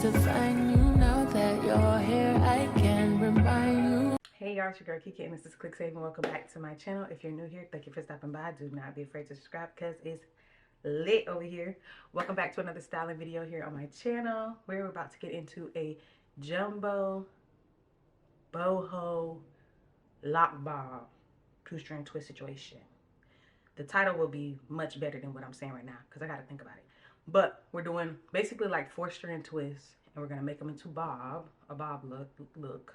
to find you. Now that you're here, I can remind you. Hey y'all, it's your girl Kiki and this is Click Save and welcome back to my channel. If you're new here, thank you for stopping by. Do not be afraid to subscribe because it's lit over here. Welcome back to another styling video here on my channel. We're about to get into a jumbo boho lock bob 2-string twist situation. The title will be much better than what I'm saying right now because I got to think about it. But we're doing basically like 4-string twists and we're going to make them into a bob look.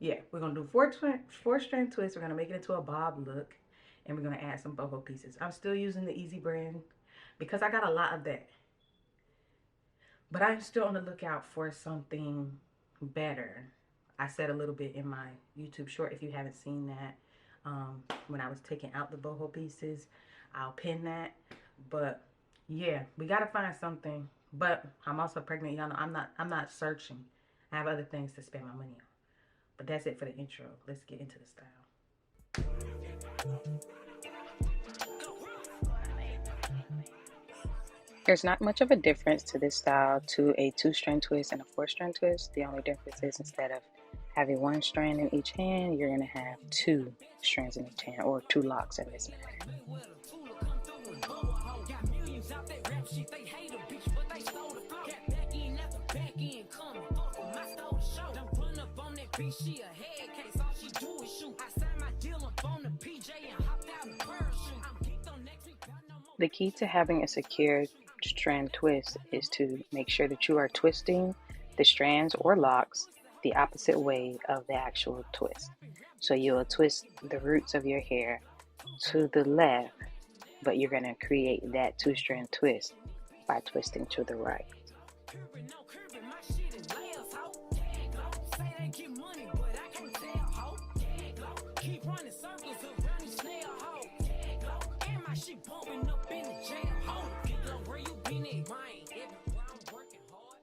Yeah, we're going to do 4-string twists. We're going to make it into a bob look. And we're going to add some boho pieces. I'm still using the Easy brand because I got a lot of that. But I'm still on the lookout for something better. I said a little bit in my YouTube short. If you haven't seen that, when I was taking out the boho pieces, I'll pin that. But yeah, we got to find something. But I'm also pregnant. Y'all know I'm not searching. I have other things to spend my money on. But that's it for the intro. Let's get into the style. There's not much of a difference to this style to a 2-string twist and a 4-string twist. The only difference is instead of having 1 strand in each hand, you're going to have 2 strands in each hand, or 2 locks in this manner. The key to having a secure strand twist is to make sure that you are twisting the strands or locks the opposite way of the actual twist. So you will twist the roots of your hair to the left, but you're going to create that 2-strand twist by twisting to the right.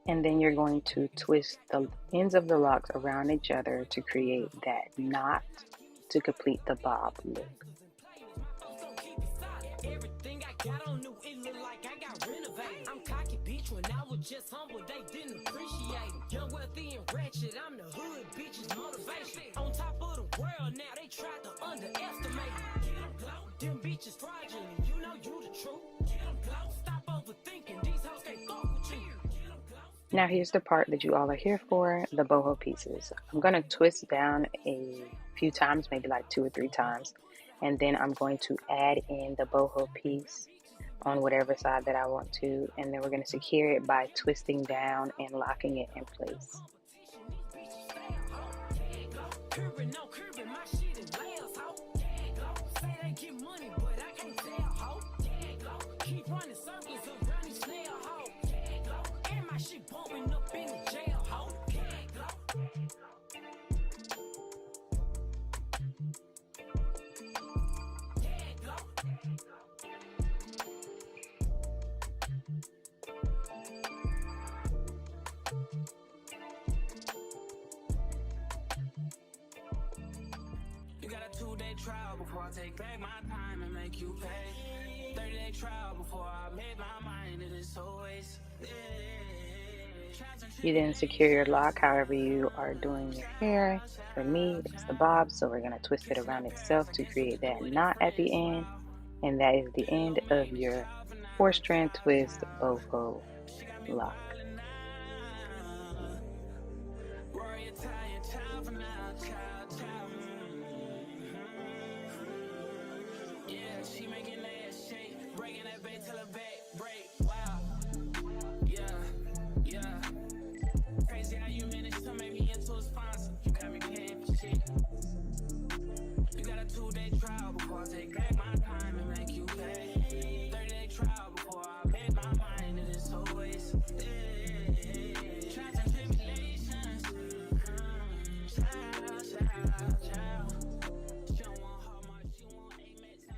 And then you're going to twist the ends of the locks around each other to create that knot to complete the bob look. Now here's the part that you all are here for, the boho pieces. I'm going to twist down a few times, maybe like 2 or 3 times, and then I'm going to add in the boho piece on whatever side that I want to, and then we're going to secure it by twisting down and locking it in place. Trial before I take back my time and make you pay. 30-day trial before I made my mind. It is always. You then secure your lock however you are doing your hair. For me, it's the bob, so we're going to twist it around itself to create that knot at the end. And that is the end of your 4-strand twist boho lock.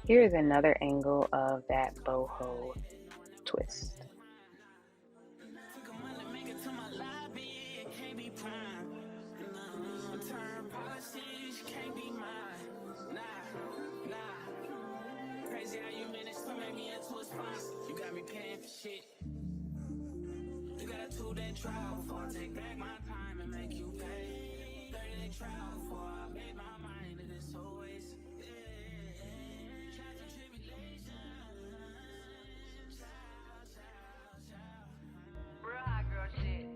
Here is another angle of that boho twist. You got me paying for shit. You got a 2-day trial before I take back my time and make you pay. 30-day trial before I made my mind to this always. Trials and tribulations. Real hot girl shit.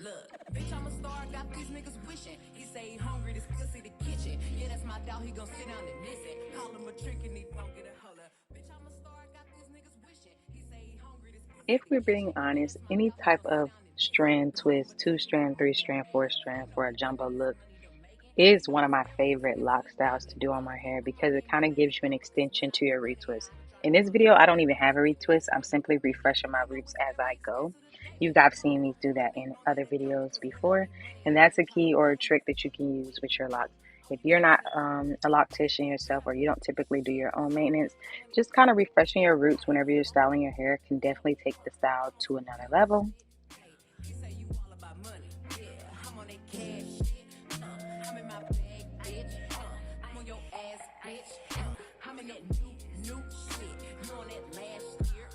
Look, bitch, I'm a star, got these niggas wishing. He say he hungry, this pussy the kitchen. Yeah, that's my dog, he gon' sit down and listen. Call him a trick and he don't get a holler. Bitch, I'm a star, got these niggas wishing. He say he hungry, this pussy If the we're kitchen. being honest, any type of strand twist, 2 strand, 3 strand, 4 strand for a jumbo look is one of my favorite lock styles to do on my hair because it kind of gives you an extension to your retwist. In this video, I don't even have a retwist. I'm simply refreshing my roots as I go. You guys have seen me do that in other videos before, and that's a key or a trick that you can use with your locks. If you're not a loctician yourself or you don't typically do your own maintenance, just kind of refreshing your roots whenever you're styling your hair can definitely take the style to another level. You say you all about money. Yeah, I'm on that cash shit. I'm in my bag, bitch. I'm on your ass, bitch. I'm in that new shit. You on that last year.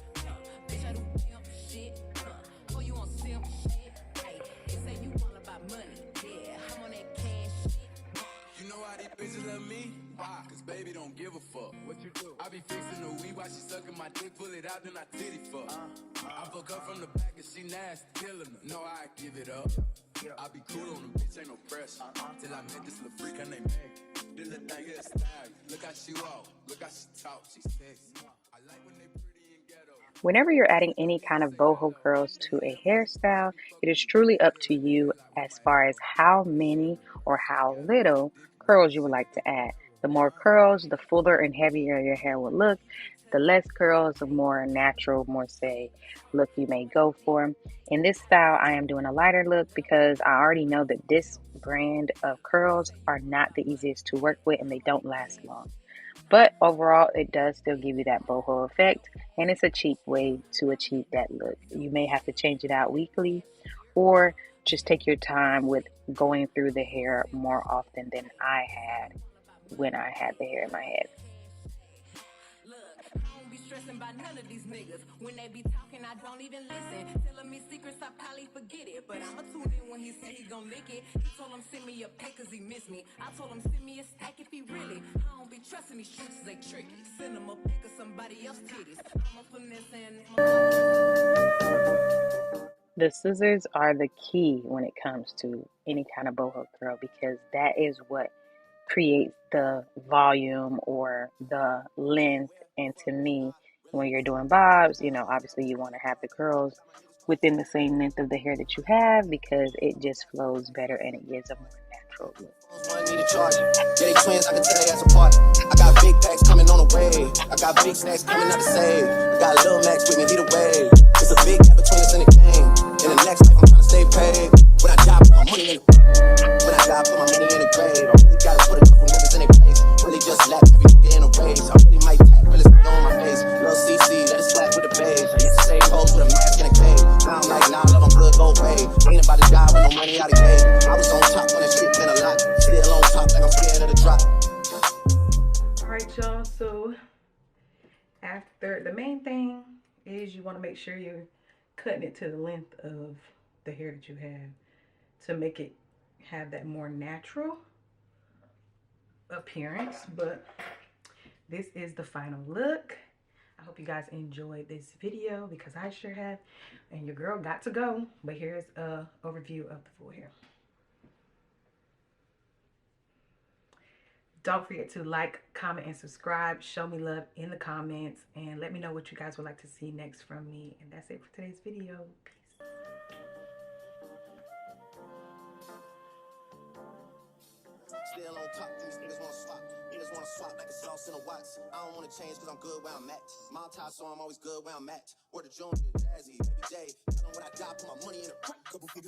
Bitch, I do pimp shit. Oh, you on simp shit. Hey, you say you all about money. Yeah, I'm on that cash shit. You know why these bitches love me? Why? Cause baby don't give a fuck. What you do? I be fixing the weed while she sucking my dick, pull it out, then I titty fuck. I fuck her from the back and she nasty, killing her. No, I give it up. I be cool on the bitch, ain't no pressure. Till I met this little freak, her name Meg. This little thing here is style. Look how she walk, look how she talk, she sexy. I like when they pretty and ghetto. Whenever you're adding any kind of boho curls to a hairstyle, it is truly up to you as far as how many or how little curls you would like to add. The more curls, the fuller and heavier your hair will look. The less curls, the more natural, more say look you may go for. In this style, I am doing a lighter look because I already know that this brand of curls are not the easiest to work with and they don't last long. But overall, it does still give you that boho effect, and it's a cheap way to achieve that look. You may have to change it out weekly, or just take your time with going through the hair more often than I had when I had the hair in my head. Look, I don't be stressing by none of these niggas. When they be talking, I don't even listen. Telling me secrets, I probably forget it. But I'ma tune in when he say he gon' lick it. He told him send me a pic cause he miss me. I told him send me a stack if he really. I don't be trusting these streets, they tricky. Send him a pic of somebody else's titties. I'm a finesse and The scissors are the key when it comes to any kind of boho curl because that is what creates the volume or the length. And to me, when you're doing bobs, obviously you want to have the curls within the same length of the hair that you have because it just flows better and it gives a more natural look. Need a charge. Yeah, they twins, I can tell they ass apart. I got big packs coming on the way. I got big snacks coming out to save. I got Lil Max with me, lead the way. It's a big gap between us in the game. In the next life, I'm trying to stay paid. When I die, put my money in the When I die, put my money in the grave. I really gotta put a couple niggas in their place. Really just lap every nigga in a race. I really might tap, really stay on my face. Lil CC, let it slap with the bass. I used to say hoes with a mask and a cave. Now I'm like, nah, love them good, go away. Ain't about to die with no money out of game. I was on top when that shit been a lot. Still on top like I'm scared of the drop. Alright, y'all, so after the main thing is you want to make sure you're cutting it to the length of the hair that you have to make it have that more natural appearance. But this is the final look. I hope you guys enjoyed this video because I sure have, and your girl got to go. But here's a overview of the full hair. Don't forget to like, comment, and subscribe. Show me love in the comments and let me know what you guys would like to see next from me. And that's it for today's video. Peace. Still on top, these niggas wanna swap. Niggas wanna swap like a sauce in a wax. I don't wanna change cause I'm good where I'm at. My tie, so I'm always good where I'm at. Word to Junior, Jazzy, Baby J. Tell them when I die, put my money in a couple figures.